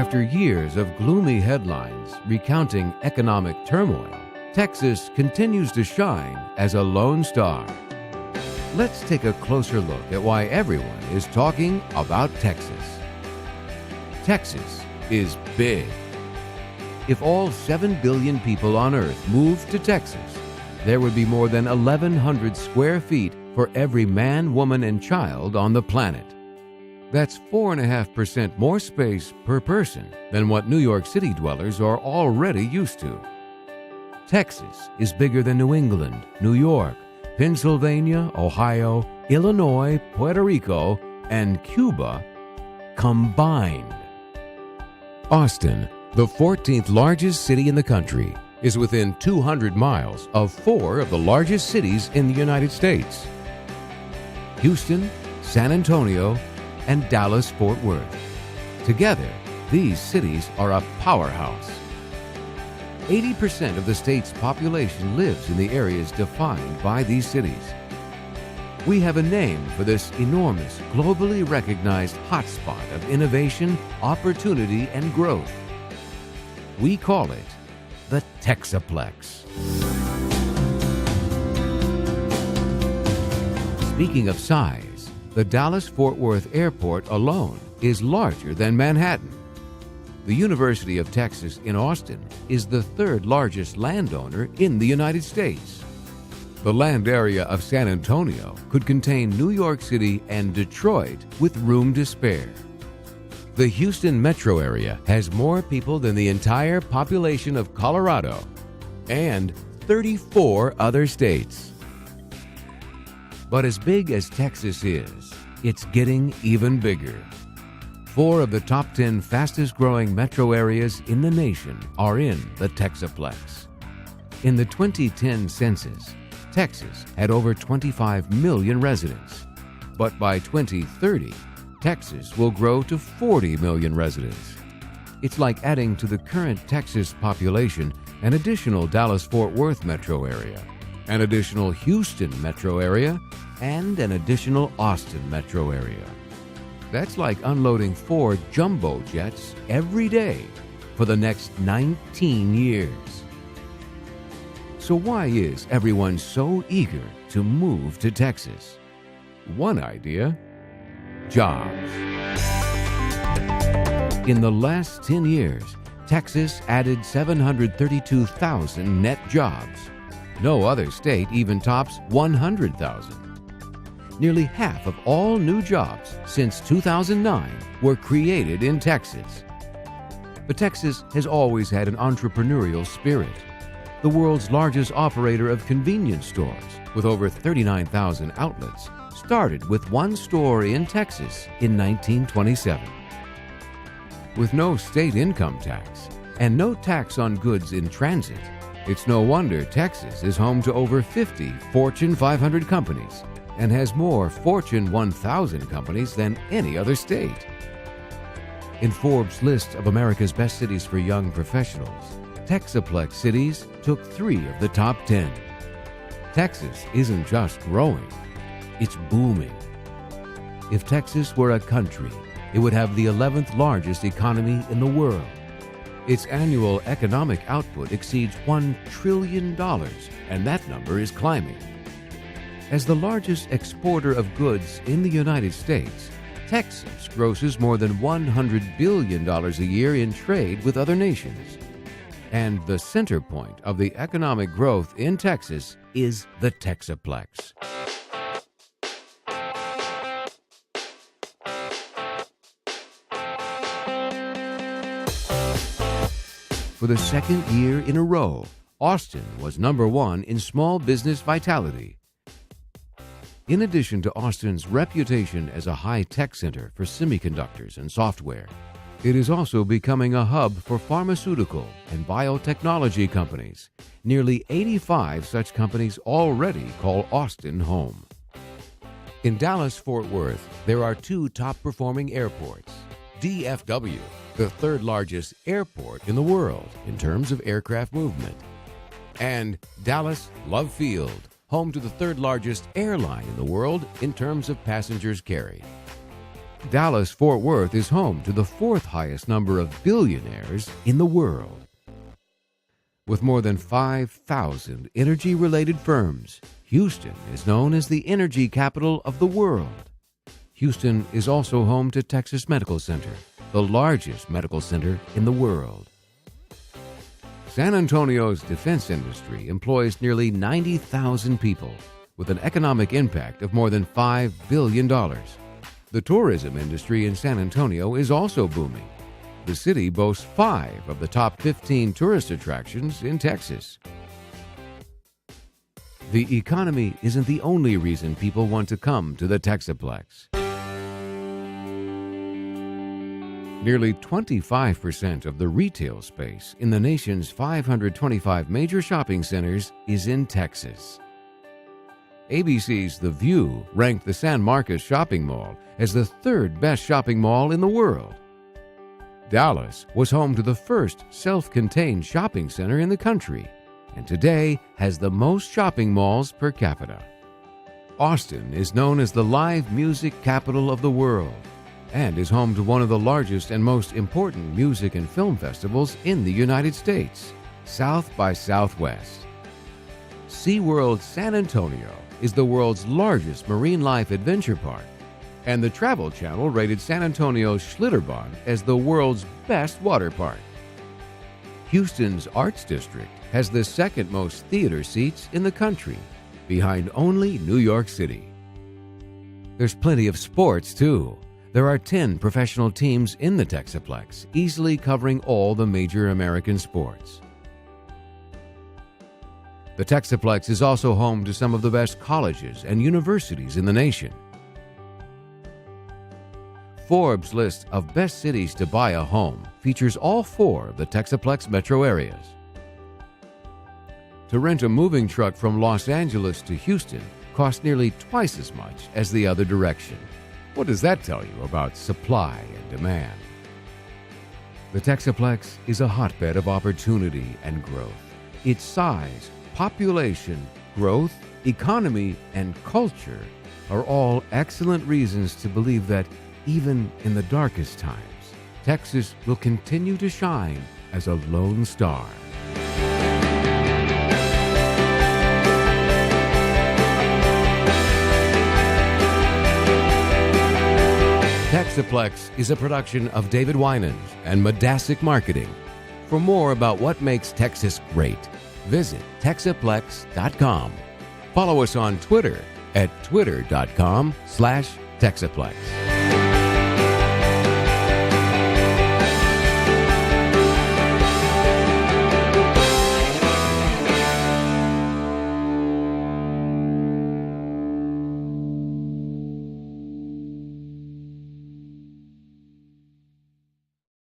After years of gloomy headlines recounting economic turmoil, Texas continues to shine as a lone star. Let's take a closer look at why everyone is talking about Texas. Texas is big. If all 7 billion people on Earth moved to Texas, there would be more than 1,100 square feet for every man, woman, and child on the planet. That's 4.5% more space per person than what New York City dwellers are already used to. Texas is bigger than New England, New York, Pennsylvania, Ohio, Illinois, Puerto Rico, and Cuba combined. Austin, the 14th largest city in the country, is within 200 miles of 4 of the largest cities in the United States: Houston, San Antonio, and Dallas-Fort Worth. Together, these cities are a powerhouse. 80% of the state's population lives in the areas defined by these cities. We have a name for this enormous, globally recognized hotspot of innovation, opportunity, and growth. We call it the Texaplex. Speaking of size, the Dallas-Fort Worth Airport alone is larger than Manhattan. The University of Texas in Austin is the 3rd largest landowner in the United States. The land area of San Antonio could contain New York City and Detroit with room to spare. The Houston metro area has more people than the entire population of Colorado and 34 other states. But as big as Texas is, it's getting even bigger. 4 of the top 10 fastest growing metro areas in the nation are in the Texaplex. In the 2010 census, Texas had over 25 million residents. But by 2030, Texas will grow to 40 million residents. It's like adding to the current Texas population an additional Dallas-Fort Worth metro area, an additional Houston metro area, and an additional Austin metro area. That's like unloading 4 jumbo jets every day for the next 19 years. So why is everyone so eager to move to Texas? One idea: jobs. In the last 10 years, Texas added 732,000 net jobs. No other state even tops 100,000. Nearly half of all new jobs since 2009 were created in Texas. But Texas has always had an entrepreneurial spirit. The world's largest operator of convenience stores, with over 39,000 outlets, started with 1 store in Texas in 1927. With no state income tax and no tax on goods in transit, it's no wonder Texas is home to over 50 Fortune 500 companies and has more Fortune 1000 companies than any other state. In Forbes' list of America's best cities for young professionals, Texaplex cities took 3 of the top 10. Texas isn't just growing, it's booming. If Texas were a country, it would have the 11th largest economy in the world. Its annual economic output exceeds $1 trillion, and that number is climbing. As the largest exporter of goods in the United States, Texas grosses more than $100 billion a year in trade with other nations. And the center point of the economic growth in Texas is the Texaplex. For the 2nd year in a row, Austin was #1 in small business vitality. In addition to Austin's reputation as a high-tech center for semiconductors and software, it is also becoming a hub for pharmaceutical and biotechnology companies. Nearly 85 such companies already call Austin home. In Dallas-Fort Worth, there are 2 top-performing airports. DFW, the 3rd largest airport in the world in terms of aircraft movement, and Dallas Love Field, home to the 3rd largest airline in the world in terms of passengers carried. Dallas-Fort Worth is home to the fourth highest number of billionaires in the world. With more than 5,000 energy-related firms, Houston is known as the energy capital of the world. Houston is also home to Texas Medical Center, the largest medical center in the world. San Antonio's defense industry employs nearly 90,000 people, with an economic impact of more than $5 billion. The tourism industry in San Antonio is also booming. The city boasts 5 of the top 15 tourist attractions in Texas. The economy isn't the only reason people want to come to the Texaplex. Nearly 25% of the retail space in the nation's 525 major shopping centers is in Texas. ABC's The View ranked the San Marcos Shopping Mall as the 3rd best shopping mall in the world. Dallas was home to the first self-contained shopping center in the country, and today has the most shopping malls per capita. Austin is known as the live music capital of the world and is home to one of the largest and most important music and film festivals in the United States, South by Southwest. SeaWorld San Antonio is the world's largest marine life adventure park, and the Travel Channel rated San Antonio's Schlitterbahn as the world's best water park. Houston's Arts District has the 2nd most theater seats in the country, behind only New York City. There's plenty of sports, too. There are 10 professional teams in the Texaplex, easily covering all the major American sports. The Texaplex is also home to some of the best colleges and universities in the nation. Forbes' list of best cities to buy a home features all 4 of the Texaplex metro areas. To rent a moving truck from Los Angeles to Houston costs nearly twice as much as the other direction. What does that tell you about supply and demand? The Texaplex is a hotbed of opportunity and growth. Its size, population, growth, economy, and culture are all excellent reasons to believe that even in the darkest times, Texas will continue to shine as a lone star. Texaplex is a production of David Winans and Medasic Marketing. For more about what makes Texas great, visit Texaplex.com. Follow us on Twitter at twitter.com/Texaplex.